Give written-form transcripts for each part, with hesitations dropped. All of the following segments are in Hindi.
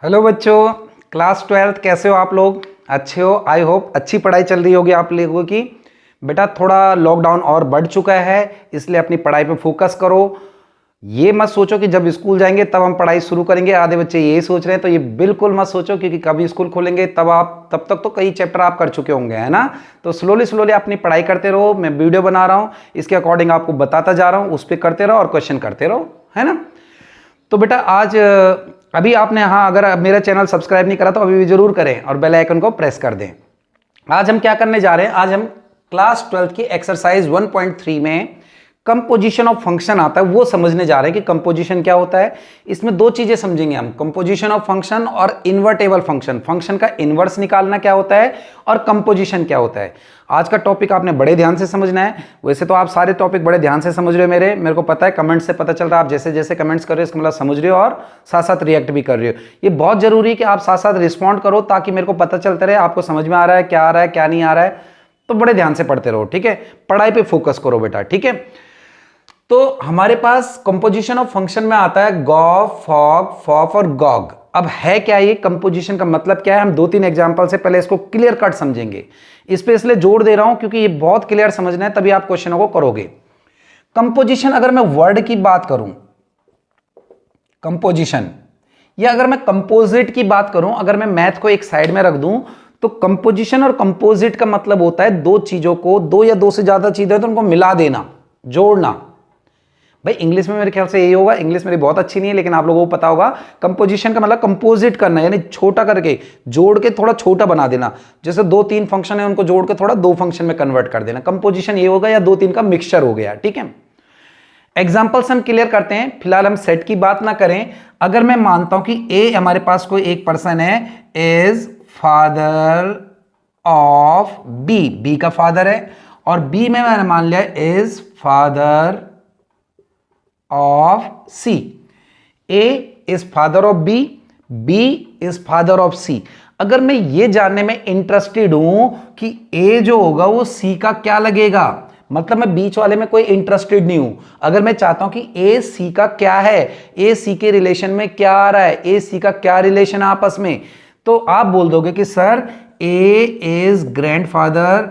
हेलो बच्चों, क्लास 12 कैसे हो आप लोग? अच्छे हो? आई होप अच्छी पढ़ाई चल रही होगी आप लोगों की। बेटा थोड़ा लॉकडाउन और बढ़ चुका है, इसलिए अपनी पढ़ाई पे फोकस करो। ये मत सोचो कि जब स्कूल जाएंगे तब हम पढ़ाई शुरू करेंगे। आधे बच्चे यही सोच रहे हैं, तो ये बिल्कुल मत सोचो, क्योंकि कभी स्कूल खोलेंगे तब तक तो कई चैप्टर आप कर चुके होंगे, है ना। तो स्लोली अपनी पढ़ाई करते रहो। मैं वीडियो बना रहा हूँ, इसके अकॉर्डिंग आपको बताता जा रहा हूँ, उस पर करते रहो और क्वेश्चन करते रहो, है ना। तो बेटा आज अभी आपने, हाँ, अगर मेरा चैनल सब्सक्राइब नहीं करा तो अभी भी जरूर करें और बेल आइकन को प्रेस कर दें। आज हम क्या करने जा रहे हैं? आज हम क्लास 12 की एक्सरसाइज 1.3 में कंपोजिशन ऑफ फंक्शन आता है, वो समझने जा रहे हैं कि कंपोजिशन क्या होता है। इसमें दो चीजें समझेंगे हम, कंपोजिशन ऑफ फंक्शन और इन्वर्टेबल फंक्शन। फंक्शन का इन्वर्स निकालना क्या होता है और कंपोजिशन क्या होता है। आज का टॉपिक आपने बड़े ध्यान से समझना है। वैसे तो आप सारे टॉपिक बड़े ध्यान से समझ रहे हो, मेरे को पता है, कमेंट से पता चल रहा है। आप जैसे जैसे कमेंट्स कर रहे हो इसका मतलब समझ रहे हो और साथ साथ रिएक्ट भी कर रहे हो। ये बहुत जरूरी है कि आप साथ साथ रिस्पॉन्ड करो, ताकि मेरे को पता चलता रहे आपको समझ में आ रहा है, क्या आ रहा है, क्या नहीं आ रहा है। तो बड़े ध्यान से पढ़ते रहो, ठीक है। पढ़ाई पे फोकस करो बेटा, ठीक है। तो हमारे पास कंपोजिशन ऑफ फंक्शन में आता है गॉग, फॉग, फॉफ और गॉग। अब है क्या ये? कंपोजिशन का मतलब क्या है? हम 2-3 एग्जांपल से पहले इसको क्लियर कट समझेंगे। इस पे इसलिए जोर दे रहा हूं क्योंकि ये बहुत क्लियर समझना है, तभी आप क्वेश्चनों को करोगे। कंपोजिशन, अगर मैं वर्ड की बात करूं कंपोजिशन, या अगर मैं कंपोजिट की बात करूं, अगर मैं मैथ को एक साइड में रख दूं, तो कंपोजिशन और कंपोजिट का मतलब होता है दो चीजों को, दो या दो से ज्यादा चीजें तो उनको मिला देना, जोड़ना। भाई इंग्लिश में मेरे ख्याल से यही होगा, इंग्लिश मेरी बहुत अच्छी नहीं है लेकिन आप लोगों को पता होगा। कंपोजिशन का मतलब कंपोजिट करना, यानी छोटा करके, जोड़ के थोड़ा छोटा बना देना। जैसे 2-3 फंक्शन है, उनको जोड़ के थोड़ा 2 फंक्शन में कन्वर्ट कर देना, कंपोजिशन ये होगा, या 2-3 का मिक्सचर हो गया, ठीक है। एग्जाम्पल्स हम क्लियर करते हैं, फिलहाल हम सेट की बात ना करें। अगर मैं मानता हूं कि ए हमारे पास कोई एक पर्सन है, is father of B, B का फादर है, और बी में मैंने मान लिया is father of C. A is father of B, B is father of C. अगर मैं ये जानने में इंटरेस्टेड हूं कि ए जो होगा वो सी का क्या लगेगा, मतलब मैं बीच वाले में कोई इंटरेस्टेड नहीं हूं। अगर मैं चाहता हूं कि ए सी का क्या है, ए सी के रिलेशन में क्या आ रहा है, ए सी का क्या रिलेशन है आपस में, तो आप बोल दोगे कि sir A is grandfather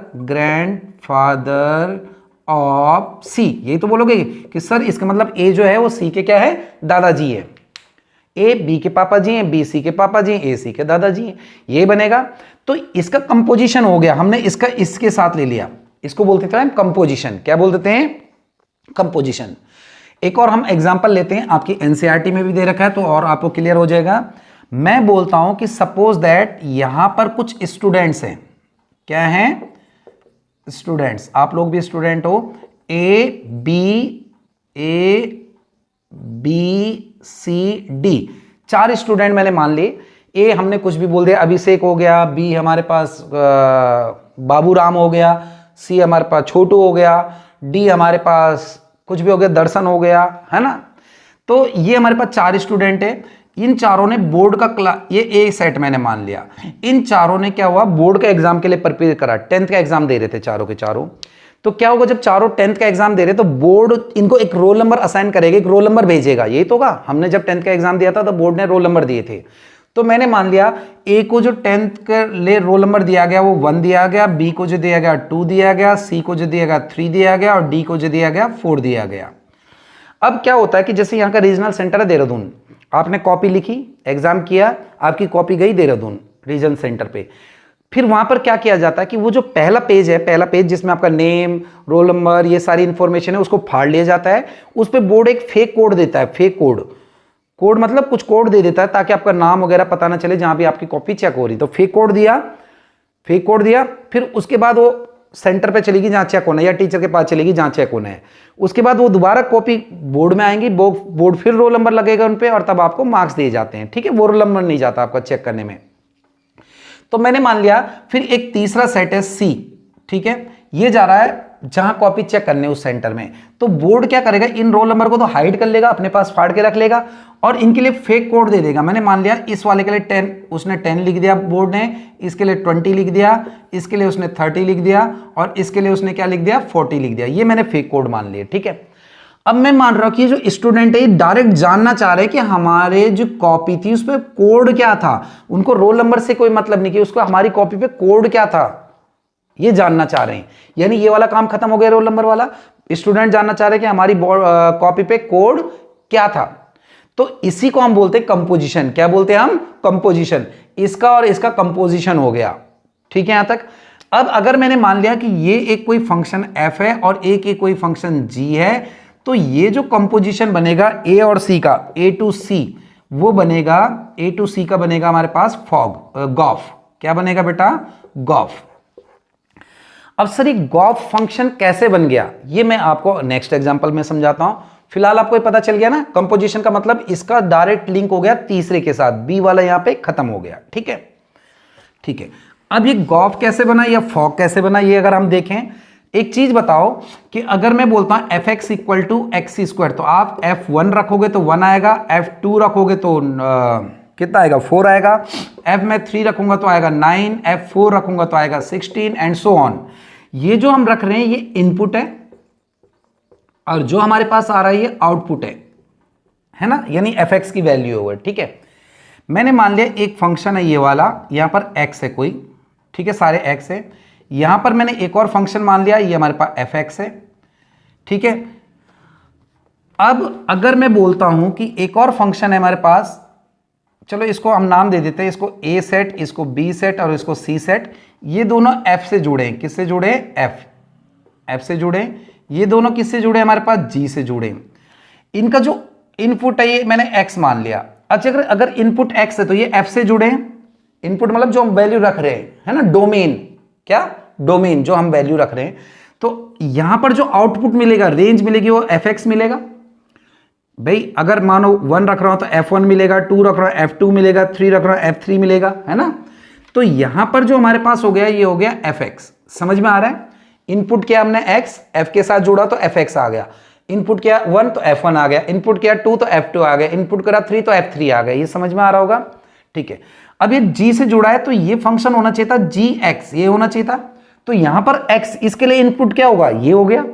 of C. यही तो बोलोगे कि सर इसका मतलब ए जो है वो सी के क्या है, दादाजी है। ए बी के पापा जी हैं, बी सी के पापा जी हैं, ए सी के दादाजी हैं, ये बनेगा। तो इसका कंपोजिशन हो गया, हमने इसका इसके साथ ले लिया, इसको बोलते थे हम कंपोजिशन। क्या बोल देते हैं? कंपोजिशन। एक और हम एग्जांपल लेते हैं, आपकी एनसीईआरटी में भी दे रखा है तो और आपको क्लियर हो जाएगा। मैं बोलता हूं कि सपोज दैट यहां पर कुछ स्टूडेंट्स हैं। क्या हैं? स्टूडेंट्स। आप लोग भी स्टूडेंट हो। A B C D, 4 student मैंने मान लिए। ए हमने कुछ भी बोल दिया, अभिषेक हो गया, बी हमारे पास बाबूराम हो गया, सी हमारे पास छोटू हो गया, डी हमारे पास कुछ भी हो गया, दर्शन हो गया, है ना। तो ये हमारे पास 4 स्टूडेंट है। इन चारों ने बोर्ड का ये ए सेट मैंने मान लिया। इन चारों ने क्या हुआ, बोर्ड का एग्जाम के लिए प्रिपेयर करा, 10th का एग्जाम दे रहे थे चारों के चारों। तो क्या होगा, जब चारों 10th का एग्जाम दे रहे तो बोर्ड इनको एक रोल नंबर असाइन करेगा, एक रोल नंबर भेजेगा। यही तो होगा, हमने जब 10th का एग्जाम दिया था तो बोर्ड ने रोल नंबर दिए थे। तो मैंने मान लिया ए को जो 10th के लिए रोल नंबर दिया गया वो 1 दिया गया, बी को जो दिया गया 2 दिया गया, सी को जो दिया गया 3 दिया गया, और डी को जो दिया गया 4 दिया गया। अब क्या होता है कि जैसे यहाँ का रीजनल सेंटर है देहरादून, आपने कॉपी लिखी, एग्जाम किया, आपकी कॉपी गई देहरादून रीजन सेंटर पे। फिर वहां पर क्या किया जाता है कि वो जो पहला पेज है, पहला पेज जिसमें आपका नेम, रोल नंबर, ये सारी इंफॉर्मेशन है, उसको फाड़ लिया जाता है। उस पर बोर्ड एक फेक कोड देता है, फेक कोड मतलब कुछ कोड दे देता है ताकि आपका नाम वगैरह पता ना चले जहां भी आपकी कॉपी चेक हो रही। तो फेक कोड दिया, फिर उसके बाद वो सेंटर पे चलेगी जहां चेक होना है, या टीचर के पास चलेगी जहां चेक होना है। उसके बाद वो दोबारा कॉपी बोर्ड में आएंगी, बोर्ड फिर रोल नंबर लगेगा उन पे, और तब आपको मार्क्स दिए जाते हैं, ठीक है। वो रोल नंबर नहीं जाता आपका चेक करने में। तो मैंने मान लिया फिर एक तीसरा सेट है सी, ठीक है, ये जा रहा है जहां कॉपी चेक करने उस सेंटर में। तो बोर्ड क्या करेगा, इन रोल नंबर को तो हाइड कर लेगा, अपने पास फाड़ के रख लेगा, और इनके लिए फेक कोड दे देगा। मैंने मान लिया इस वाले के लिए 10, उसने 10 लिख दिया बोर्ड ने, इसके लिए 20 लिख दिया, इसके लिए उसने 30 लिख दिया, और इसके लिए उसने क्या लिख दिया, 40 लिख दिया। ये मैंने फेक कोड मान लिया, ठीक है। अब मैं मान रहा हूं कि ये जो स्टूडेंट है डायरेक्ट जानना चाह रहे हैं कि हमारे जो कॉपी थी उस पर कोड क्या था, उनको रोल नंबर से कोई मतलब नहीं कि उसको हमारी कॉपी पे कोड क्या था ये जानना चाह रहे हैं। यानी ये वाला काम खत्म हो गया, रोल नंबर वाला। स्टूडेंट जानना चाह रहे हैं कि हमारी कॉपी पे कोड क्या था, तो इसी को हम बोलते हैं कंपोजिशन। क्या बोलते हैं हम? कंपोजिशन। इसका और इसका कंपोजिशन हो गया। ठीक है यहां तक। अब अगर मैंने मान लिया कि ये एक कोई फंक्शन f है और एक कोई फंक्शन g है, तो ये जो कंपोजिशन बनेगा a और c का, a to c, वो बनेगा a to c का बनेगा हमारे पास गॉफ। क्या बनेगा बेटा? गॉफ। अब सर ये गॉफ फंक्शन कैसे बन गया ये मैं आपको नेक्स्ट एग्जांपल में समझाता हूं। फिलहाल आपको ये पता चल गया ना, कंपोजिशन का मतलब इसका डायरेक्ट लिंक हो गया तीसरे के साथ, बी वाला यहां पे खत्म हो गया। ठीक है, ठीक है। अब ये गॉफ कैसे बना या फॉग कैसे बना ये अगर हम देखें, एक चीज बताओ कि अगर मैं बोलता हूं f x equal to x square, तो आप f1 रखोगे तो 1 आएगा, f2 रखोगे तो कितना आएगा? 4 आएगा, f में 3 रखूंगा तो आएगा 9, f4 रखूंगा तो आएगा 16 एंड सो ऑन। ये जो हम रख रहे हैं ये इनपुट है और जो हमारे पास आ रहा है ये आउटपुट है ना, यानी एफ एक्स की वैल्यू है। ठीक है, मैंने मान लिया एक फंक्शन है ये वाला, यहां पर x है कोई, ठीक है, सारे x है। यहां पर मैंने एक और फंक्शन मान लिया, ये हमारे पास एफ एक्स है। ठीक है, अब अगर मैं बोलता हूं कि एक और फंक्शन है हमारे पास, चलो इसको हम नाम दे देते हैं, इसको a सेट, इसको b सेट और इसको c सेट। ये दोनों f से जुड़े हैं। किससे जुड़े? f से जुड़े। ये दोनों किससे जुड़े? हमारे पास g से जुड़े। इनका जो इनपुट है ये मैंने x मान लिया। अच्छा, अगर इनपुट x है तो ये f से जुड़े हैं। इनपुट मतलब जो हम वैल्यू रख रहे हैं, है ना, डोमेन। क्या? डोमेन जो हम वैल्यू रख रहे हैं। तो यहां पर जो आउटपुट मिलेगा, रेंज मिलेगी, वो fx मिलेगा। भाई अगर मानो 1 रख रहा हूं तो f1 मिलेगा, 2 रख रहा हूं f2 मिलेगा, 3 रख रहा हूं f3 मिलेगा, है ना। तो यहां पर जो हमारे पास हो गया ये हो गया fx। समझ में आ रहा है? इनपुट किया हमने x, f के साथ जुड़ा तो fx आ गया। इनपुट किया 1 तो f1 आ गया, इनपुट किया 2 तो f2 आ गया, इनपुट करा 3 तो f3 आ गया। ये समझ में आ रहा होगा? ठीक है। अब ये g से जुड़ा है तो ये फंक्शन होना चाहिए था gx, ये होना चाहिए था। तो यहां पर x, इसके लिए इनपुट क्या होगा? ये हो गया।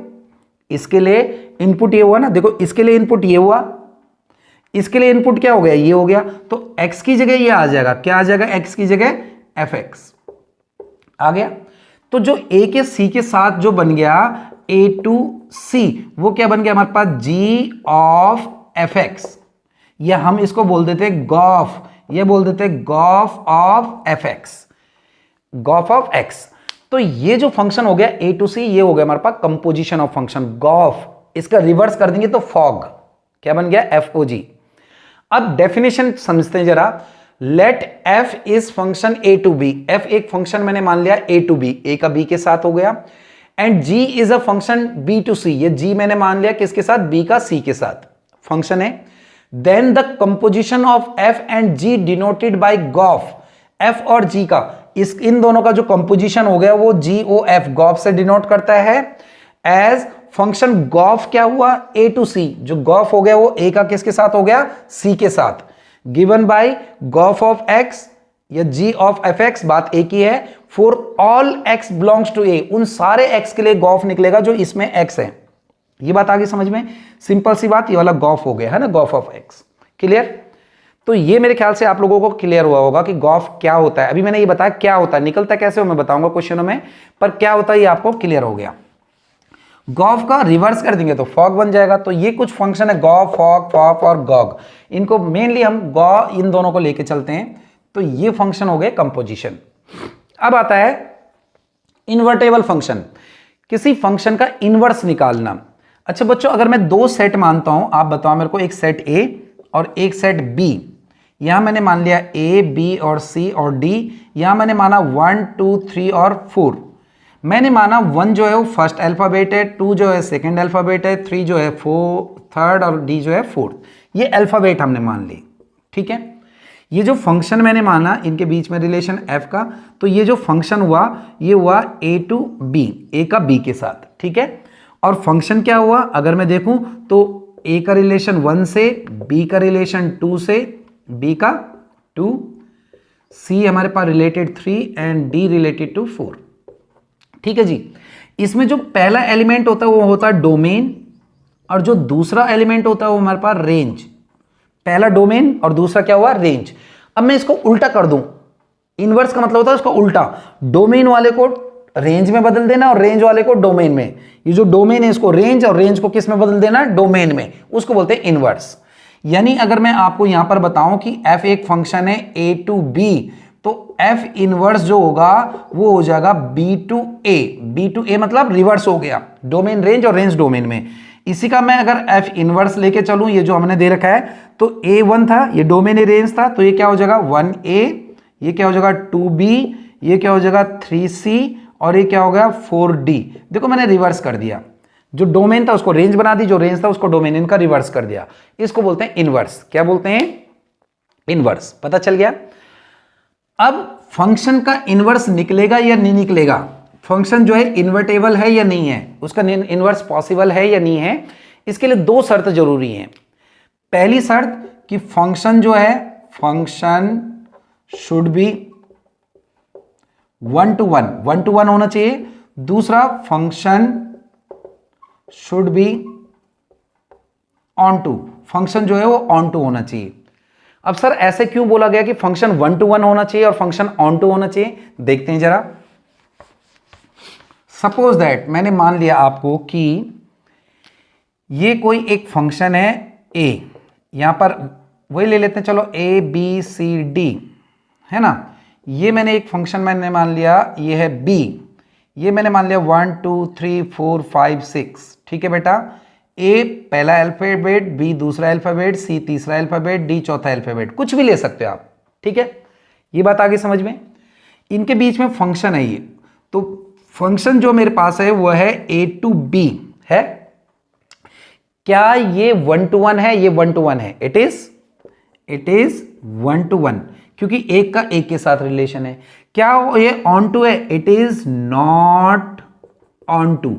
इसके लिए इनपुट ये हुआ ना, देखो इसके लिए इनपुट ये हुआ, इसके लिए इनपुट क्या हो गया? ये हो गया। तो x की जगह ये आ जाएगा। क्या आ जाएगा? x की जगह fx आ गया। तो जो a के c के साथ जो बन गया a to c, वो क्या बन गया हमारे पास? g of fx, या हम इसको बोल देते गॉफ, ये बोल देते Gauff of fx, Gauff of x। तो ये जो फंक्शन हो गया a to c, ये हो गया हमारे पास कंपोजिशन ऑफ फंक्शन गॉफ। इसका रिवर्स कर देंगे तो फॉग। क्या बन गया? FOG। अब डेफिनेशन समझते हैं जरा। Let f is function a to b। f एक फंक्शन मैंने मान लिया a to b, a का b के साथ हो गया। And g is a function b to c, ये g मैंने मान लिया किसके साथ? b का c के साथ फंक्शन है। Then the composition of f and g denoted by gof. f और g का, इन दोनों का जो कंपोजिशन हो गया वो GOF, गॉफ से डिनोट करता है एज फंक्शन गॉफ। क्या हुआ? a to c, जो गॉफ हो गया वो a का किसके साथ हो गया? c के साथ। Given by gof of x या g ऑफ fx, बात एक ही है। For all x belongs to a, उन सारे x के लिए गॉफ निकलेगा जो इसमें x है। ये बात आगे समझ में? सिंपल सी बात, ये वाला गॉफ हो गया, है ना, गॉफ ऑफ x। क्लियर? तो ये मेरे ख्याल से आप लोगों को क्लियर हुआ होगा कि गॉफ क्या होता है। अभी मैंने ये बताया क्या होता है, निकलता कैसे हो मैं बताऊंगा क्वेश्चनों में, पर क्या होता है ये आपको क्लियर हो गया। गॉफ का रिवर्स कर देंगे तो फॉग बन जाएगा। तो ये कुछ फंक्शन है गॉफ, फॉग, फॉग और गॉग, इनको मेनली हम गॉ इन दोनों को लेके चलते हैं। तो ये फंक्शन हो गए कंपोजिशन। अब आता है इन्वर्टेबल फंक्शन, किसी फंक्शन का इनवर्स निकालना। अच्छा बच्चों, अगर मैं दो सेट मानता हूं, आप बताओ मेरे को, एक सेट A और एक सेट B। यहां मैंने मान लिया A, B और C और D। यहां मैंने माना 1, 2, 3 और 4। मैंने माना 1 जो है वो फर्स्ट अल्फाबेट है, 2 जो है सेकंड अल्फाबेट है, 3 जो है थर्ड और D जो है फोर्थ। ये अल्फाबेट हमने मान ली। ठीक है, ये जो फंक्शन मैंने माना, इनके बीच में रिलेशन f का, तो ये जो फंक्शन हुआ ये हुआ a to b, a का b के साथ। ठीक है, और फंक्शन क्या हुआ अगर मैं देखूं तो a का रिलेशन 1 से, b का रिलेशन 2 से, b का 2, c हमारे पास related 3 and d related to 4। ठीक है जी, इसमें जो पहला एलिमेंट होता है वो होता है डोमेन और जो दूसरा एलिमेंट होता है वो हमारे पास रेंज। पहला डोमेन और दूसरा क्या हुआ, रेंज। अब मैं इसको उल्टा कर दूं, इनवर्स का मतलब होता है उसका उल्टा, डोमेन वाले को रेंज में बदल देना और रेंज वाले को डोमेन में। ये जो डोमेन है इसको रेंज और रेंज को किस में बदल देना, डोमेन में, उसको बोलते हैं इनवर्स। यानी अगर मैं आपको यहां पर बताऊं कि f एक फंक्शन है a टू b, तो f इनवर्स जो होगा वो हो जाएगा b to a। b to a मतलब रिवर्स हो गया, डोमेन रेंज और रेंज डोमेन में। इसी का मैं अगर f इनवर्स लेके चलूं, ये जो हमने दे रखा है, तो a1 था, ये डोमेन रेंज था, तो ये क्या हो जाएगा 1a, ये क्या हो जाएगा 2b, ये क्या हो जाएगा 3c, और ये क्या हो गया 4d। देखो मैंने रिवर्स कर दिया, जो डोमेन था उसको रेंज बना दी, जो रेंज था उसको डोमेन इनका रिवर्स कर दिया। इसको बोलते हैं इनवर्स। क्या बोलते हैं, इनवर्स। पता चल गया। अब फंक्शन का इनवर्स निकलेगा या नहीं निकलेगा, फंक्शन जो है इन्वर्टेबल है या नहीं है, उसका इनवर्स पॉसिबल है या नहीं है, इसके लिए दो शर्त जरूरी हैं। पहली शर्त कि फंक्शन जो है, फंक्शन शुड बी 1 to 1 होना चाहिए। दूसरा, function should be onto, function जो है वो ऑन टू होना चाहिए। अब सर ऐसे क्यों बोला गया कि फंक्शन 1 to 1 होना चाहिए और फंक्शन ऑन टू होना चाहिए, देखते हैं जरा। सपोज दैट मैंने मान लिया आपको कि ये कोई एक फंक्शन है a, यहां पर वही ले लेते हैं, चलो ABCD है ना। ये मैंने एक फंक्शन मैंने मान लिया, ये है b, ये मैंने मान लिया 1 2 3 4 5 6, ठीक है बेटा। A पहला अल्फाबेट, B दूसरा अल्फाबेट, C तीसरा अल्फाबेट, D चौथा अल्फाबेट, कुछ भी ले सकते हो आप, ठीक है। ये बात आगे समझ में। इनके बीच में फंक्शन है ये, तो फंक्शन जो मेरे पास है वो है A to B है। क्या ये 1 to 1 है, ये 1 to 1 है, इट इज 1 to 1, क्योंकि एक का एक के साथ रिलेशन है। क्या ये ऑन टू है, it is not onto.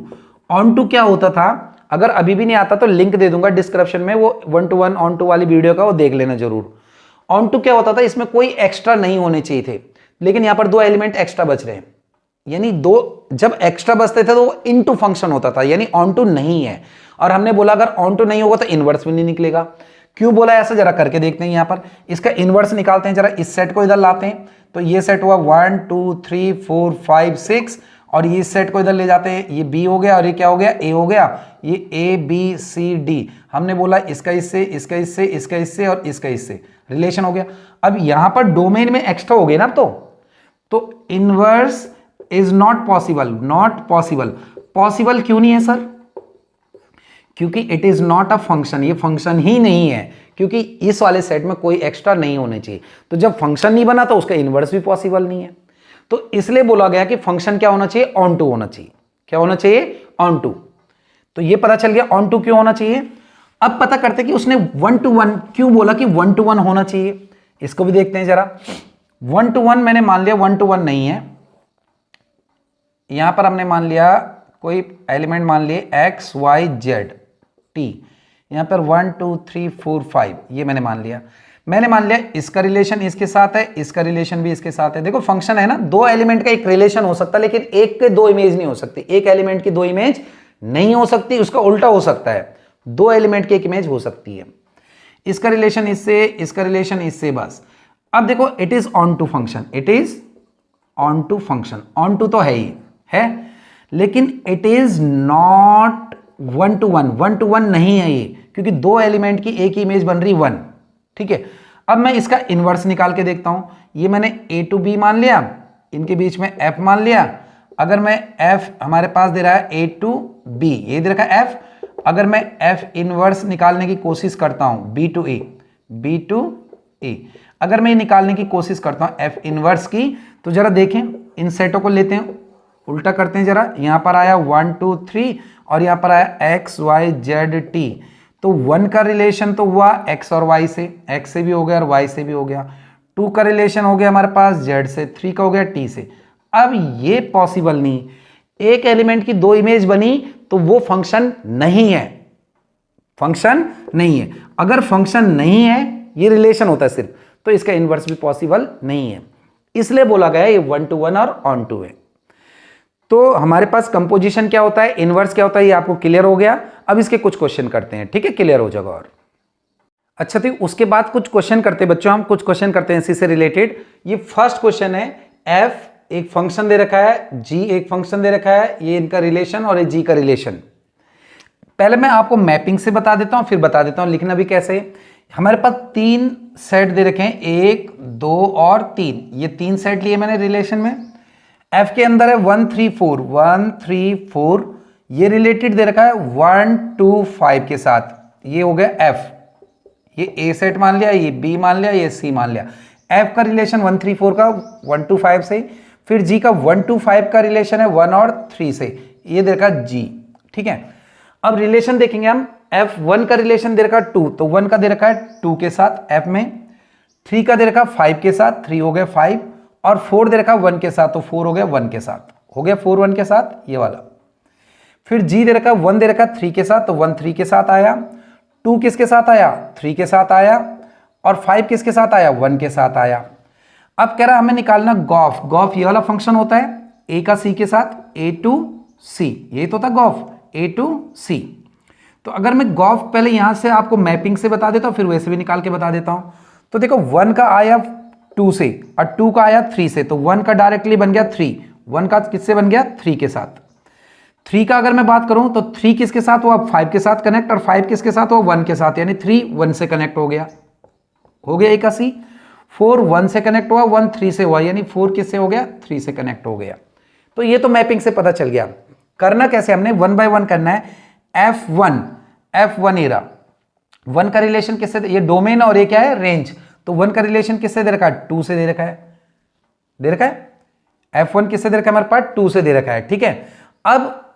Onto क्या होता था, अगर अभी भी नहीं आता तो लिंक दे दूंगा डिस्क्रिप्शन में, वो 1 to 1 ऑन टू वाली वीडियो का वो देख लेना जरूर। ऑन टू क्या होता था, इसमें कोई एक्स्ट्रा नहीं होने चाहिए थे, लेकिन यहां पर दो एलिमेंट एक्स्ट्रा बच रहे हैं, यानी दो जब एक्स्ट्रा बचते थे तो वो इनटू फंक्शन होता था, यानी ऑन टू नहीं है। और हमने बोला अगर ऑन टू नहीं होगा तो इनवर्स भी नहीं निकलेगा। क्यों बोला ऐसा, जरा करके देखते हैं। यहां पर इसका इनवर्स निकालते हैं, जरा इस सेट को इधर लाते हैं, तो ये सेट हुआ 1 2 3 4 5 6, और ये सेट को इधर ले जाते हैं, ये B हो गया और ये क्या हो गया, A हो गया। ये ABCD हमने बोला इसका इससे, इसका इससे, इसका इससे और इसका इससे रिलेशन हो गया। अब यहां पर डोमेन में एक्स्ट्रा हो गए ना, तो inverse is not possible. Not possible, possible क्यों नहीं है सर, क्योंकि it is not a function, ये फंक्शन ही नहीं है, क्योंकि इस वाले सेट में कोई एक्स्ट्रा नहीं होने चाहिए। तो जब फंक्शन नहीं बना तो उसका इनवर्स भी पॉसिबल नहीं है, तो इसलिए बोला गया कि फंक्शन क्या होना चाहिए, ऑन टू होना चाहिए। क्या होना चाहिए, ऑन टू। तो ये पता चल गया ऑन टू क्यों होना चाहिए। अब पता करते कि उसने 1 to 1 क्यों बोला कि 1 to 1 होना चाहिए, इसको भी देखते हैं जरा। 1 to 1 मैंने मान लिया 1 to 1 नहीं है, यहां पर हमने मान लिया कोई एलिमेंट मान लिए x y z t, यहां पर 1 2 3 4 5 ये मैंने मान लिया इसका रिलेशन इसके साथ है, इसका रिलेशन भी इसके साथ है। देखो फंक्शन है ना, दो एलिमेंट का एक रिलेशन हो सकता है, लेकिन एक के दो इमेज नहीं हो सकती, एक एलिमेंट की दो इमेज नहीं हो सकती, उसका उल्टा हो सकता है, दो एलिमेंट की एक इमेज हो सकती है। इसका रिलेशन इससे, इसका रिलेशन इससे, बस। अब देखो it is onto function, it is onto function, onto तो है ही है, लेकिन it is not 1 to 1, 1 to 1 नहीं है ये, क्योंकि दो एलिमेंट की एक ही इमेज बन रही 1, ठीक है। अब मैं इसका इनवर्स निकाल के देखता हूं, ये मैंने A to B मान लिया, इनके बीच में F मान लिया। अगर मैं F हमारे पास दे रहा है A to B, ये दे रखा है F, अगर मैं F इनवर्स निकालने की कोशिश करता हूं B to A, B to A, अगर मैं निकालने की कोशिश करता हूं F इनवर्स की, तो जरा देखें इन सेटों को लेते हैं, उल्टा करते हैं जरा। यहां पर आया 1 2 3 और यहां पर आया x y z t, तो 1 का रिलेशन तो हुआ x और y से, x से भी हो गया और y से भी हो गया। 2 का रिलेशन हो गया हमारे पास z से, 3 का हो गया t से। अब ये पॉसिबल नहीं, एक एलिमेंट की दो इमेज बनी तो वो फंक्शन नहीं है, फंक्शन नहीं है। अगर फंक्शन नहीं है, ये रिलेशन होता है सिर्फ, तो इसका इनवर्स भी पॉसिबल नहीं है, इसलिए बोला गया ये 1 to 1 और ऑन टू है। तो हमारे पास कंपोजिशन क्या होता है, इनवर्स क्या होता है, ये आपको क्लियर हो गया। अब इसके कुछ क्वेश्चन करते हैं, ठीक है, क्लियर हो जाएगा। और अच्छा, तो उसके बाद कुछ क्वेश्चन करते हैं बच्चों, हम कुछ क्वेश्चन करते हैं इसी से रिलेटेड। ये फर्स्ट क्वेश्चन है, एफ एक फंक्शन दे रखा है, जी एक फंक्शन दे रखा है, ये इनका रिलेशन और ये जी का रिलेशन। पहले मैं आपको मैपिंग से बता देता हूं, फिर बता देता हूं लिखना भी कैसे। हमारे पास 3 सेट दे रखे हैं, 1 2 और 3, ये 3 सेट लिए मैंने रिलेशन में। एफ के अंदर है 1 3 4, 1 3 4, ये रिलेटेड दे रखा है 1 2 5 के साथ, ये हो गया एफ। ये ए सेट मान लिया, ये बी मान लिया, ये सी मान लिया। एफ का रिलेशन 1 3 4 का 1 2 5 से, फिर जी का 1 2 5 का रिलेशन है 1 और 3 से, ये दे रखा जी, ठीक है। अब रिलेशन देखेंगे हम, F1 का रिलेशन दे रखा है 2, तो 1 का दे रखा है 2 के साथ F में, 3 का दे रखा 5 के साथ, 3 हो गया 5, और 4 दे रखा 1 के साथ, तो 4 हो गया 1 के साथ, हो गया 4 1 के साथ, ये वाला। फिर G दे रखा 1 दे रखा 3 के साथ, तो 1 3 के साथ आया, 2 किसके साथ आया, 3 के साथ आया, और 5 किसके साथ आया, 1 के साथ आया। अब कह रहा हमें निकालना गॉफ। गॉफ ये वाला फंक्शन होता है, ए का सी के साथ, ए टू सी, यही तो था गॉफ, ए टू सी। तो अगर मैं गॉफ पहले यहां से आपको मैपिंग से बता देता हूं, फिर वैसे भी निकाल के बता देता हूं। तो देखो 1 का आया 2 से और 2 का आया 3 से, तो 1 का डायरेक्टली बन गया 3, 1 का किससे बन गया, 3 के साथ। 3 का अगर मैं बात करूं तो 3 किसके साथ हुआ, 5 के साथ कनेक्ट, और 5 किसके साथ हुआ, 1 के साथ, यानी 3 1 से कनेक्ट हो गया, हो गया ए का सी। 4 1 से कनेक्ट हुआ, 1 3 से हुआ, यानी 4 किससे हो गया, 3 से कनेक्ट हो गया। तो ये तो मैपिंग से पता चल गया। करना कैसे, हमने 1 बाय 1 करना है। F1 एरा, 1 का रिलेशन किससे, ये डोमेन और ये क्या है, रेंज। तो 1 का रिलेशन किससे दे रखा है, 2 से दे रखा है, दे रखा है। F1 किससे दे रखा है, हमारे पास 2 से दे रखा है, ठीक है। अब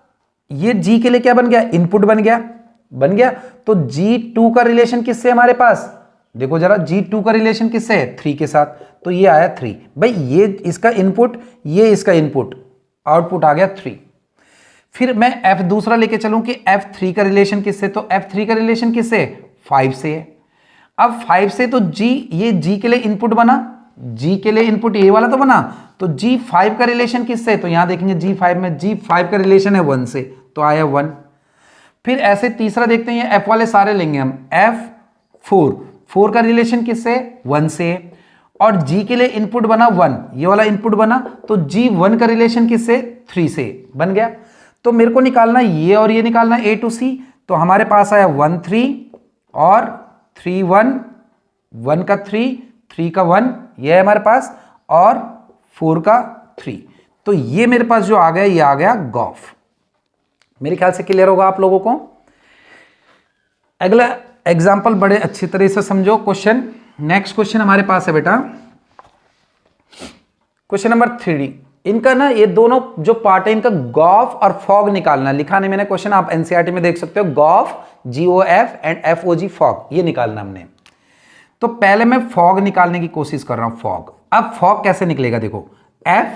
ये G के लिए क्या बन गया, इनपुट बन गया, बन गया। तो G2 का रिलेशन किससे हमारे पास, देखो जरा, G2 का रिलेशन किससे है, 3 के साथ, तो ये आया 3। भाई ये इसका इनपुट, ये इसका इनपुट, आउटपुट आ गया 3। फिर मैं F दूसरा लेके चलूं कि F3 का रिलेशन किससे, तो F3 का रिलेशन किससे, 5 से है। अब 5 से तो G, ये G के लिए इनपुट बना, G के लिए इनपुट ये वाला तो बना, तो G5 का रिलेशन किससे, तो यहां देखेंगे G5 में, G5 का रिलेशन है 1 से, तो आया 1। फिर ऐसे तीसरा देखते हैं, F वाले सारे लेंगे हम, F4, 4 का रिलेशन किससे, 1 से, और G के लिए इनपुट बना 1, ये वाला इनपुट बना, तो G1 का रिलेशन किससे, 3 से बन गया। तो मेरे को निकालना ये और ये निकालना A to C, तो हमारे पास आया 1 3 और 3 1, 1 का 3, 3 का 1, ये है हमारे पास, और 4 का 3। तो ये मेरे पास जो आ गया, ये आ गया गॉफ। मेरे ख्याल से क्लियर होगा आप लोगों को। अगला एग्जाम्पल बड़े अच्छी तरह से समझो क्वेश्चन। नेक्स्ट क्वेश्चन हमारे पास है बेटा, क्वेश्चन नंबर 3। इनका ना ये दोनों जो पार्ट है, इनका गॉफ और फॉग निकालना। लिखा नहीं मैंने क्वेश्चन, आप एनसीईआरटी में देख सकते हो, gof GOF and FOG fog, ये निकालना हमने। तो पहले मैं फॉग निकालने की कोशिश कर रहा हूं, फॉग। अब फॉग कैसे निकलेगा, देखो F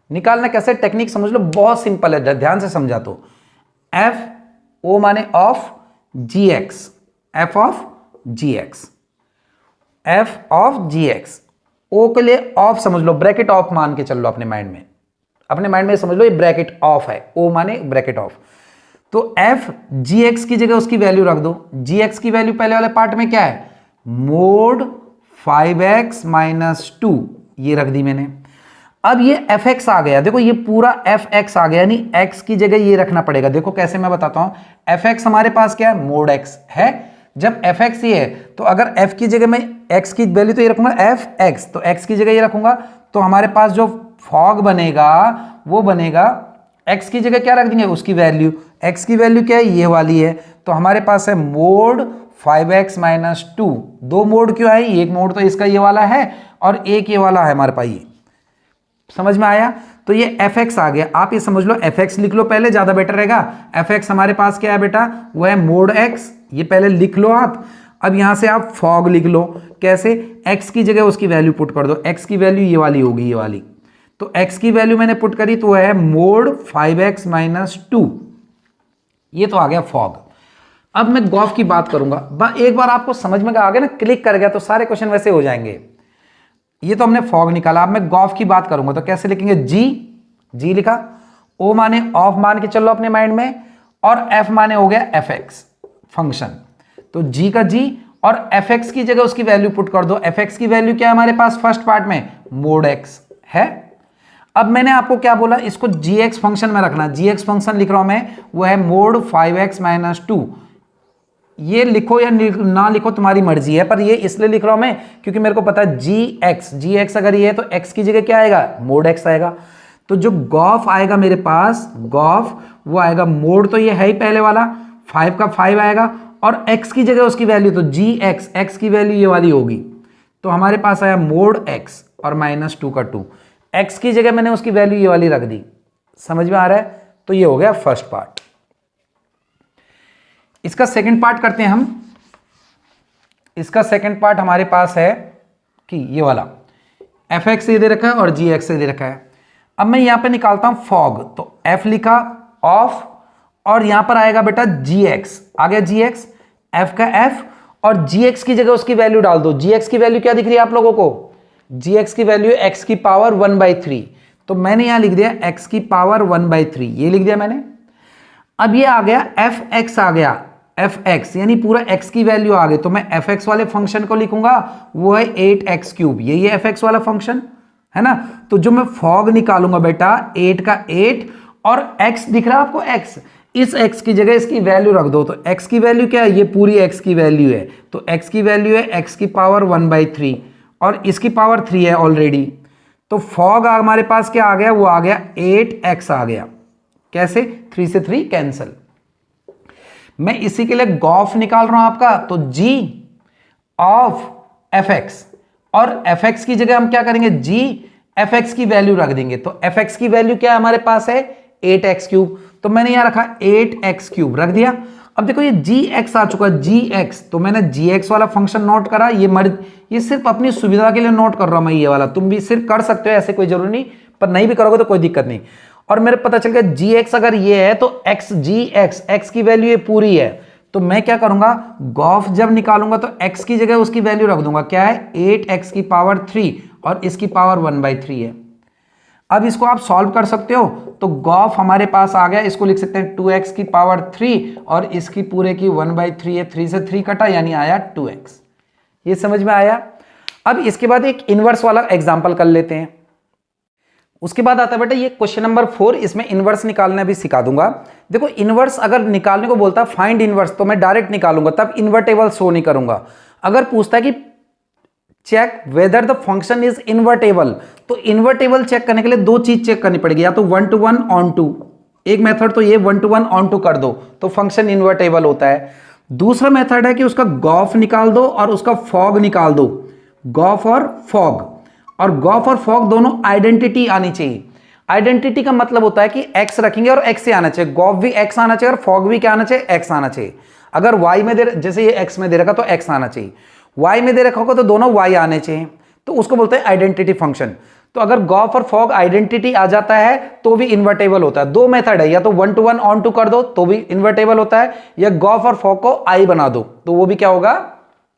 निकालना कैसे, टेक्निक समझ लो, बहुत सिंपल है, ध्यान से समझा। तो FO माने of GX, F of GX, F of GX, O के लिए ऑफ समझ लो, ब्रैकेट ऑफ मान के चल लो अपने माइंड में, अपने माइंड में समझ लो ये ब्रैकेट ऑफ है, O माने ब्रैकेट ऑफ। तो F GX की जगह उसकी वैल्यू रख दो। GX की वैल्यू पहले वाले पार्ट में क्या है, मोड 5x माइनस 2, ये रख दी मैंने। अब ये fx आ गया, देखो ये पूरा fx आ गया, यानी x की जगह ये रखना पड़ेगा। देखो कैसे, मैं बताता हूं। fx हमारे पास क्या है, मोड x है। जब fx ये है, तो अगर f की जगह मैं x की वैल्यू तो ये रखूंगा fx, तो x की जगह ये रखूंगा, तो हमारे पास जो फॉग बनेगा वो बनेगा, x की जगह क्या रख देंगे, उसकी वैल्यू। x की वैल्यू क्या है, ये वाली है, तो हमारे पास है मोड 5x माइनस 2। दो मोड क्यों है, एक मोड तो इसका ये वाला है और एक ये वाला है हमारे पास, ये समझ में आया। तो ये fx आ गया, आप ये समझ लो, fx लिख लो पहले, ज्यादा बेटर रहेगा। fx हमारे पास क्या है बेटा, वो है मोड x, ये पहले लिख लो आप। अब यहां से आप फॉग लिख लो, कैसे, x की जगह उसकी वैल्यू पुट कर दो, x की वैल्यू ये वाली होगी, ये वाली। तो x की वैल्यू मैंने पुट करी, तो है मोड 5x माइनस 2, ये तो आ गया फॉग। अब मैं गॉफ की बात करूंगा, एक बार आपको समझ में आ गया ना, क्लिक कर गया, तो सारे क्वेश्चन वैसे हो जाएंगे। ये तो हमने फॉग निकाला, अब मैं गॉफ की बात करूंगा, तो कैसे लिखेंगे, जी लिखा, ओ माने ऑफ मान के चलो अपने माइंड में, और एफ माने हो गया एफ एक्स फंक्शन। तो जी का जी और एफ एक्स की जगह उसकी वैल्यू पुट कर दो। एफ एक्स की वैल्यू क्या है हमारे पास फर्स्ट पार्ट में, मोड एक्स है। अब मैंने आपको क्या बोला, इसको जी एक्स फंक्शन में रखना। जी एक्स फंक्शन लिख रहा हूं मैं, वो है मोड 5x - 2। ये लिखो या ना लिखो तुम्हारी मर्जी है, पर ये इसलिए लिख रहा हूं मैं क्योंकि मेरे को पता है जी एक्स अगर ये है तो x की जगह क्या आएगा, मोड x आएगा। तो जो गॉफ आएगा मेरे पास, गॉफ वो आएगा, मोड तो ये है ही पहले वाला 5 का 5 आएगा, और x की जगह उसकी वैल्यू तो जी एक्स की वैल्यू ये वाली होगी। तो हमारे पास आया मोड x और -2 का 2, x की जगह मैंने उसकी वैल्यू ये वाली रख दी। समझ में आ रहा है? तो ये हो गया फर्स्ट पार्ट। इसका सेकंड पार्ट करते हैं हम। इसका सेकंड पार्ट हमारे पास है कि ये वाला एफ एक्स से दे रखा है और जी एक्स से दे रखा है। अब मैं यहां पे निकालता हूं फॉग, तो एफ लिखा ऑफ, और यहां पर आएगा बेटा जी एक्स, आ गया जी एक्स, एफ का एफ, और जी एक्स की जगह उसकी वैल्यू डाल दो। जी एक्स की वैल्यू क्या दिख रही है आप लोगों को, जी एक्स की वैल्यू एक्स की पावर 1/3, तो मैंने यहां लिख दिया एक्स की पावर 1/3, ये लिख दिया मैंने। अब ये आ गया एफ एक्स, आ गया एफ एक्स, यानी पूरा एक्स की वैल्यू आ गई, तो मैं एफ एक्स वाले फंक्शन को लिखूंगा, वो है 8x3, यही है एफ एक्स वाला फंक्शन, है ना। तो जो मैं फॉग निकालूंगा बेटा 8 का 8, और x दिख रहा है आपको x, इस x की जगह इसकी वैल्यू रख दो। तो x की वैल्यू क्या है, ये पूरी x की वैल्यू है, तो x की वैल्यू है x की पावर 1/3, और इसकी पावर 3 है ऑलरेडी। तो फॉग हमारे पास क्या आ गया, वो आ गया 8x आ गया। कैसे, 3 से 3 कैंसिल। मैं इसी के लिए गॉफ निकाल रहा हूं आपका, तो g ऑफ एफ एक्स, और एफ एक्स की जगह हम क्या करेंगे, g एफ एक्स की वैल्यू रख देंगे। तो एफ एक्स की वैल्यू क्या हमारे पास है 8x3, तो मैंने यहां रखा 8x3 रख दिया। अब देखो ये gx आ चुका, gx, तो मैंने gx वाला फंक्शन नोट करा। ये सिर्फ अपनी सुविधा के लिए नोट कर रहा हूं मैं ये वाला, तुम भी सिर्फ कर सकते हो, ऐसे कोई जरूरी नहीं, पर नहीं भी करोगे तो कोई दिक्कत नहीं। और मेरे पता चल गया gx अगर ये है तो x gx, x की वैल्यू ये पूरी है, तो मैं क्या करूंगा, गॉफ जब निकालूंगा तो x की जगह उसकी वैल्यू रख दूंगा, क्या है 8x की पावर 3, और इसकी पावर 1/3 है। अब इसको आप सॉल्व कर सकते हो, तो गॉफ हमारे पास आ गया, इसको लिख सकते हैं 2x की पावर 3, और इसकी पूरे की 1/3 है, 3 से 3 कटा यानी आया 2x। ये समझ में आया? अब इसके बाद एक इनवर्स वाला एग्जांपल कर लेते हैं। उसके बाद आता है बेटा ये क्वेश्चन नंबर 4, इसमें इनवर्स निकालना भी सिखा दूंगा। देखो इनवर्स अगर निकालने को बोलता है फाइंड इनवर्स, तो मैं डायरेक्ट निकालूंगा, तब इन्वर्टेबल शो नहीं करूंगा। अगर पूछता है कि check whether the function is invertible, तो इन्वर्टेबल चेक करने के लिए दो चीज चेक करनी पड़ेगी, या तो 1 to 1 on 2, एक मेथड तो ये 1 to 1 on 2 कर दो तो फंक्शन इन्वर्टेबल होता है। दूसरा मेथड है कि उसका गॉफ निकाल दो और उसका फॉग निकाल दो, गॉफ और फॉग, और गॉफ और फॉग दोनों आइडेंटिटी आनी चाहिए। आइडेंटिटी का मतलब होता है कि x रखेंगे और x से आना चाहिए, गॉफ भी x आना चाहिए और फॉग भी क्या आना चाहिए, x आना चाहिए। अगर y में दे, जैसे ये x में दे रखा तो x आना चाहिए, y में दे रखा होगा तो दोनों y आने चाहिए, तो उसको बोलते हैं आइडेंटिटी फंक्शन। तो अगर गॉफ और फॉग आइडेंटिटी आ जाता है तो भी इन्वर्टेबल होता है। दो मेथड है, या तो 1 to 1 on 2 कर दो तो भी इन्वर्टेबल होता है, या गॉफ और फॉग को i बना दो तो वो भी क्या होगा,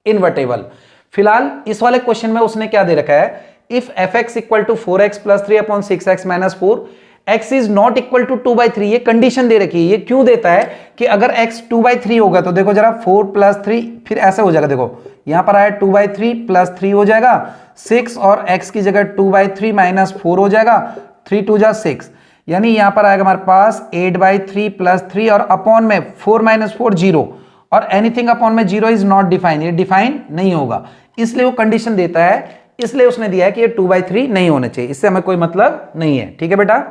इन्वर्टेबल। फिलहाल इस वाले क्वेश्चन में उसने क्या दे रखा है, if fx equal to 4x + 3/6x - 4 x is not equal to 2/3, ये कंडीशन दे रखी है। ये क्यों देता है कि अगर x 2/3 होगा तो देखो जरा 4 + 3, फिर ऐसे हो जाएगा, देखो यहां पर आया 2/3 + 3 हो जाएगा 6, और x की जगह 2/3 - 4 हो जाएगा, 3 2 जा 6, यानी यहां पर आएगा हमारे पास 8/3 + 3, और अपॉन में 4 - 4 0, और एनीथिंग अपॉन में 0 इज नॉट डिफाइन, ये डिफाइन नहीं होगा, इसलिए वो कंडीशन देता है, इसलिए उसने दिया है कि ये 2/3 नहीं होने चाहिए, इससे हमें कोई मतलब नहीं है। ठीक है बेटा,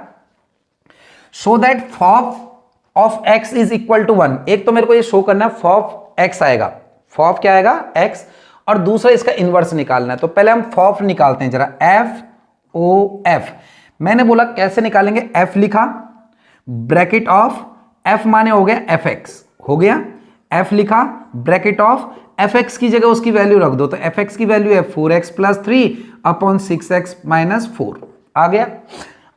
so that fof of x is equal to 1, एक तो मेरे को ये शो करना है फॉफ x आएगा, फॉफ क्या आएगा x, और दूसरा इसका इनवर्स निकालना है। तो पहले हम फॉफ निकालते हैं जरा, f मैंने बोला कैसे निकालेंगे, f लिखा ब्रैकेट ऑफ f माने हो गया fx, हो गया, f लिखा ब्रैकेट ऑफ fx की जगह उसकी वैल्यू रख दो, तो fx की वैल्यू है 4x + 3/6x - 4 आ गया।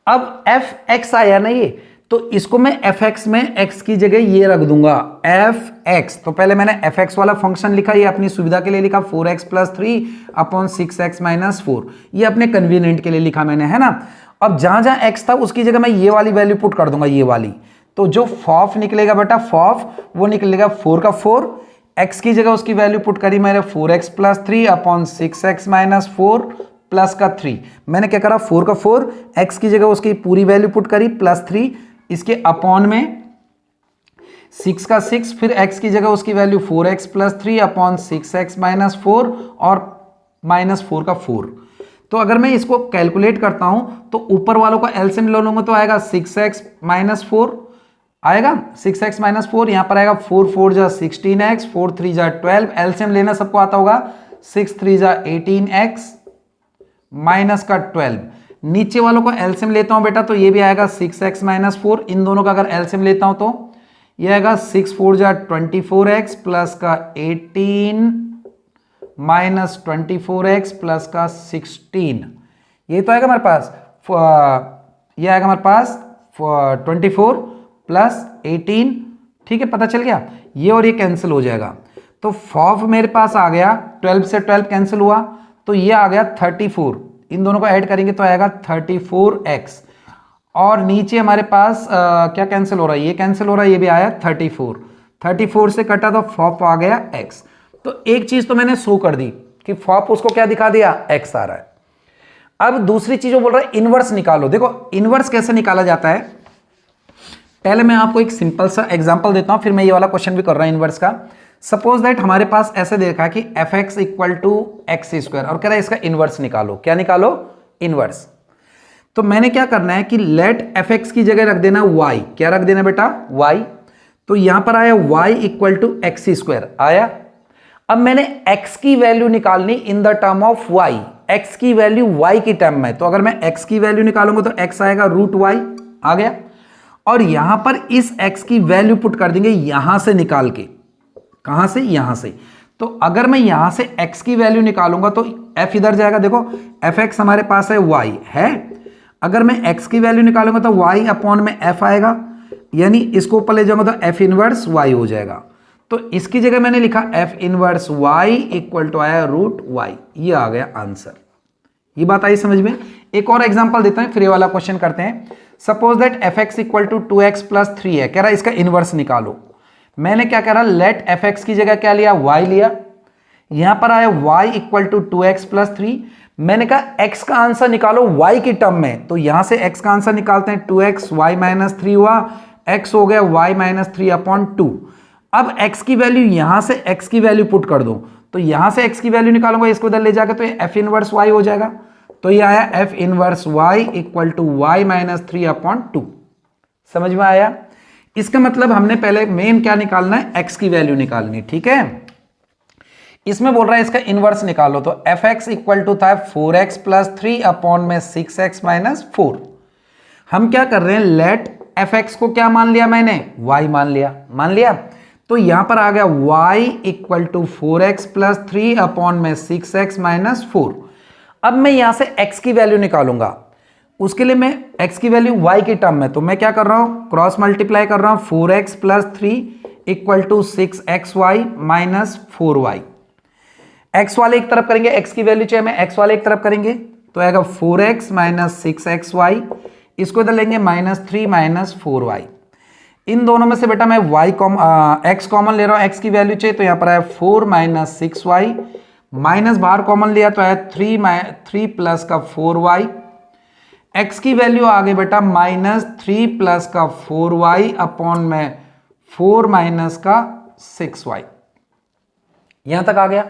अब fx आया ना ये, तो इसको मैं fx में x की जगह ये रख दूंगा fx, तो पहले मैंने fx वाला फंक्शन लिखा, ये अपनी सुविधा के लिए लिखा 4x + 3/6x - 4, ये अपने कन्वीनियंट के लिए लिखा मैंने, है ना। अब जहां जहां एक्स था उसकी जगह मैं ये वाली वैल्यू पुट कर दूंगा, ये वाली। तो जो फॉफ निकलेगा बेटा, फॉफ वो निकलेगा 4 का 4, एक्स की जगह उसकी वैल्यू पुट करी मैंने 4x plus 3 upon 6x minus 4 plus का 3। मैंने क्या करा, 4 का 4, एक्स की जगह उसकी पूरी वैल्यू पुट करी प्लस 3, इसके अपॉन में 6 का 6, फिर x की जगह उसकी value 4x plus 3 upon 6x minus 4 और माइनस 4 का 4। तो अगर मैं इसको कैलकुलेट करता हूं तो ऊपर वालों का एलसीएम ले लूंगा तो आएगा 6x माइनस 4 आएगा, 6x माइनस 4, यहां पर आएगा 4 4 जा 16x, 4 3 जा 12, एलसीएम लेना सबको आता होगा, 6 3 जा 18x माइनस का 12। नीचे वालों को एलसीएम लेता हूं बेटा तो ये भी आएगा 6x माइनस 4, इन दोनों का अगर एलसीएम लेता हूं तो ये आएगा 6 4 जा 24x प्लस का 18 माइनस 24x प्लस का 16। ये तो आएगा हमारे पास, ये आएगा हमारे पास 24 प्लस 18, ठीक है, पता चल गया। ये और ये कैंसिल हो जाएगा, तो फॉफ मेरे पास आ गया, 12 से 12 कैंसिल हुआ तो ये आ गया 34, इन दोनों को ऐड करेंगे तो आएगा 34x। और नीचे हमारे पास क्या कैंसिल हो रहा है, ये कैंसिल हो रहा है, ये भी आया 34 से कटा तो फॉफ आ गया x। तो एक चीज तो मैंने शो कर दी कि फॉफ उसको क्या दिखा दिया, x आ रहा है। अब दूसरी चीज वो बोल रहा है इनवर्स निकालो। देखो इनवर्स कैसे निकाला जाता है, पहले मैं आपको एक सिंपल सा एग्जांपल देता हूं, फिर मैं ये वाला क्वेश्चन भी कर रहा हूं इनवर्स का। सपोज दैट हमारे पास ऐसे देखा कि fx equal to x square और कह रहा है इसका इनवर्स निकालो। क्या निकालो, इनवर्स। तो मैंने क्या करना है कि लेट fx की जगह रख देना y। क्या रख देना बेटा, y। तो यहां पर आया y equal to x square आया। अब मैंने x की वैल्यू निकालनी in the term of y, x की वैल्यू y की टर्म में। तो अगर मैं x की वैल्यू निकालूंगा तो x आएगा रूट y आ गया, और यहां पर इस x की वैल्यू पुट कर देंगे यहां से निकाल के, कहां से, यहां से। तो अगर मैं यहां से x की वैल्यू निकालूंगा तो f इधर जाएगा, देखो fx हमारे पास है y है, अगर मैं x की वैल्यू निकालूंगा तो y अपॉन में f आएगा, यानी इसको ऊपर ले जाऊंगा तो f इनवर्स y हो जाएगा। तो इसकी जगह मैंने लिखा f inverse y equal to आया रूट y, ये आ गया आंसर। ये बात आई समझ में। एक और एग्जांपल देता हूं, फिर ये वाला क्वेश्चन करते हैं। Suppose that fx equal to 2x plus 3 है, कह रहा है इसका इनवर्स निकालो। मैंने क्या करा, लेट fx की जगह क्या लिया, y लिया, यहां पर आया y equal to 2x plus 3। मैंने कहा x का आंसर निकालो y की टर्म में, तो यहां से x का आंसर निकालते हैं, 2x y माइनस 3 हुआ, x हो गया y माइनस 3 अपॉन 2। अब x की वैल्यू यहां से x की वैल्यू पुट कर दो, तो यहां से x की वैल्यू निकालूंगा, इसको इधर ले जाकर तो ये f इनवर्स y हो जाएगा। तो ये आया f inverse y equal to y minus 3 upon 2। समझ में आया। इसका मतलब हमने पहले मेन क्या निकालना है, x की वैल्यू निकालनी, ठीक है। इसमें बोल रहा है इसका इनवर्स निकालो, तो fx इक्वल टू था 4x प्लस 3 अपॉन में 6x माइनस 4। हम क्या कर रहे हैं, लेट fx को क्या मान लिया मैंने, y मान लिया। तो यहां पर आ गया y equal to 4x plus 3 upon में 6x माइनस 4। अब मैं यहां से x की वैल्यू निकालूंगा, उसके लिए मैं x की वैल्यू y की टर्म में, तो मैं क्या कर रहा हूं, क्रॉस मल्टीप्लाई कर रहा हूं, 4x plus 3 equal to 6xy minus 4y। x वाले एक तरफ करेंगे, x की वैल्यू चाहिए, मैं x वाले एक तरफ करेंगे तो आएगा 4x माइनस 6xy, इसको इधर लेंगे माइनस 3 माइनस 4y। इन दोनों में से बेटा मैं x कॉमन ले रहा हूं, x की वैल्यू चाहिए, तो यहां पर आया 4 माइनस 6y, माइनस बाहर कॉमन लिया तो आया 3 प्लस का 4y। x की वैल्यू आ गई बेटा माइनस 3 प्लस का 4y अपॉन में 4 माइनस का 6y। यहां तक आ गया।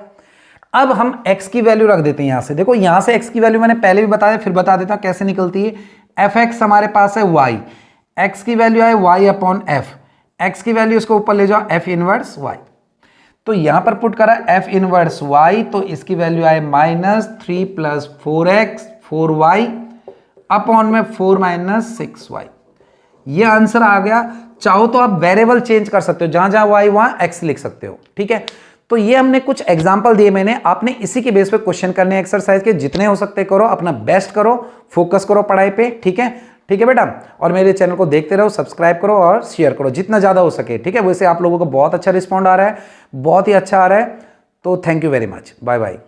अब हम x की वैल्यू रख देते हैं यहां से। देखो यहां से x की वैल्यू मैंने पहले भी बताया, फिर बता देता हूं कैसे निकलती है। fx हमारे पास है y, x की वैल्यू है y अपॉन f, x की वैल्यू इसको ऊपर ले जाओ f इनवर्स y। तो यहां पर पुट करा f इनवर्स y, तो इसकी वैल्यू आए minus 3 plus 4x 4y upon में 4 माइनस 6y। ये आंसर आ गया। चाहो तो आप वेरिएबल चेंज कर सकते हो, जहां जहां y वहां x लिख सकते हो, ठीक है। तो ये हमने कुछ एग्जांपल दिए मैंने, आपने इसी के बेस पे क्वेश्चन करने एक्सरसाइज के, जितने हो सकते करो, अपना बेस्ट करो, फोकस करो पढ़ाई पे, ठीक है। ठीक है बेटा, और मेरे चैनल को देखते रहो, सब्सक्राइब करो और शेयर करो जितना ज़्यादा हो सके, ठीक है। वैसे आप लोगों को बहुत अच्छा रिस्पॉन्ड आ रहा है, बहुत ही अच्छा आ रहा है, तो thank you very much, bye bye.